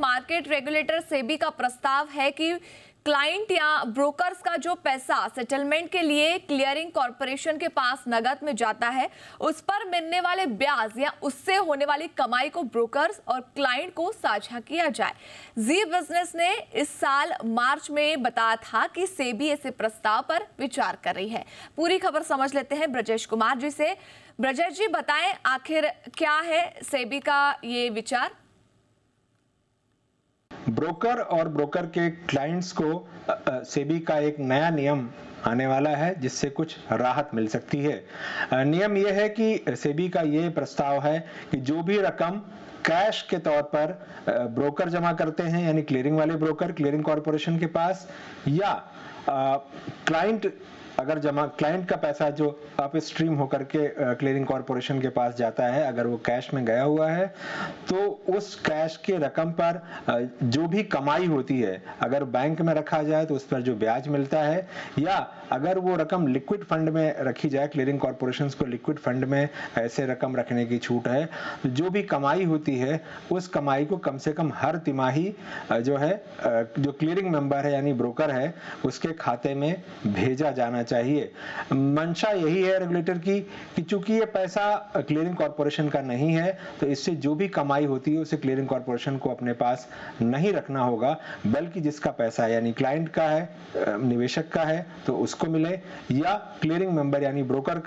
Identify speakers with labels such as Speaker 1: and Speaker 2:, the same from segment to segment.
Speaker 1: Market regulator SEBI का प्रस्ताव है कि क्लाइंट या ब्रोकर्स का जो पैसा सेटलमेंट के लिए क्लियरिंग कॉरपोरेशन के पास नगद में जाता है, उस पर मिलने वाले ब्याज या उससे होने वाली कमाई को ब्रोकर्स और क्लाइंट को साझा किया जाए। जी बिजनेस ने इस साल मार्च में बताया था कि सेबी ऐसे प्रस्ताव पर विचार कर रही है। पूरी खबर समझ लेते हैं ब्रजेश कुमार जी से। ब्रजेश जी, बताएं आखिर क्या है सेबी का ये विचार?
Speaker 2: ब्रोकर और ब्रोकर के क्लाइंट्स को सेबी का एक नया नियम आने वाला है जिससे कुछ राहत मिल सकती है। नियम यह है कि सेबी का ये प्रस्ताव है कि जो भी रकम कैश के तौर पर ब्रोकर जमा करते हैं, यानी क्लियरिंग वाले ब्रोकर क्लियरिंग कॉरपोरेशन के पास, या क्लाइंट अगर क्लाइंट का पैसा जो अप स्ट्रीम होकर के क्लियरिंग कॉरपोरेशन के पास जाता है, अगर वो कैश में गया हुआ है तो उस कैश के रकम पर जो भी कमाई होती है, अगर बैंक में रखा जाए तो उस पर जो ब्याज मिलता है, या अगर वो रकम लिक्विड फंड में रखी जाए, क्लियरिंग कॉरपोरेशन को लिक्विड फंड में ऐसे रकम रखने की छूट है, तो जो भी कमाई होती है उस कमाई को कम से कम हर तिमाही जो क्लियरिंग मेंबर है यानी ब्रोकर है उसके खाते में भेजा जाना चाहिए। मंशा यही है रेगुलेटर की कि चूंकि ये पैसा क्लियरिंग कॉरपोरेशन का नहीं है तो इससे जो भी कमाई होती है उसे क्लियरिंग कॉरपोरेशन को अपने पास नहीं रखना होगा, बल्कि जिसका पैसा यानी क्लाइंट का है, निवेशक का है तो उसको मिले, या क्लियरिंग मेंबर यानी ब्रोकर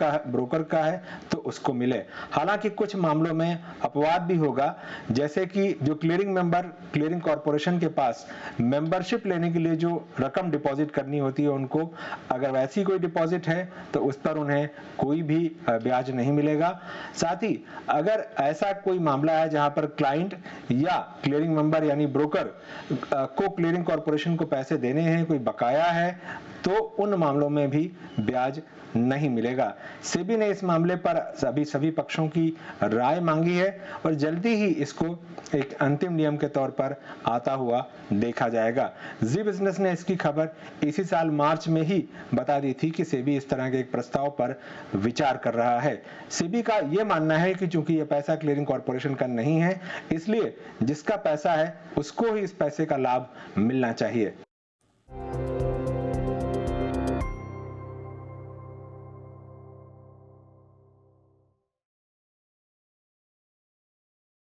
Speaker 2: का है तो उसको मिले। हालांकि कुछ मामलों में अपवाद भी होगा, जैसे कि जो क्लियरिंग मेंबर क्लियरिंग कॉरपोरेशन के पास मेंबरशिप लेने के लिए जो रकम डिपॉजिट करनी होती है, उनको अगर वैसी कोई डिपॉजिट है तो उस पर उन्हें कोई भी ब्याज नहीं मिलेगा। साथ ही अगर ऐसा कोई मामला है जहां पर क्लाइंट या क्लियरिंग मेंबर यानी ब्रोकर को क्लियरिंग कॉरपोरेशन को पैसे देने हैं, कोई बकाया है, तो उन मामलों में भी ब्याज नहीं मिलेगा। सेबी ने इस मामले पर सभी पक्षों की राय मांगी है और जल्दी ही इसको एक अंतिम नियम के तौर पर आता हुआ देखा जाएगा। जी बिजनेस ने इसकी खबर इसी साल मार्च में ही बता दी थी कि सेबी इस तरह के एक प्रस्ताव पर विचार कर रहा है। सेबी का यह मानना है कि चूंकि यह पैसा क्लियरिंग कॉरपोरेशन का नहीं है, इसलिए जिसका पैसा है उसको ही इस पैसे का लाभ मिलना चाहिए।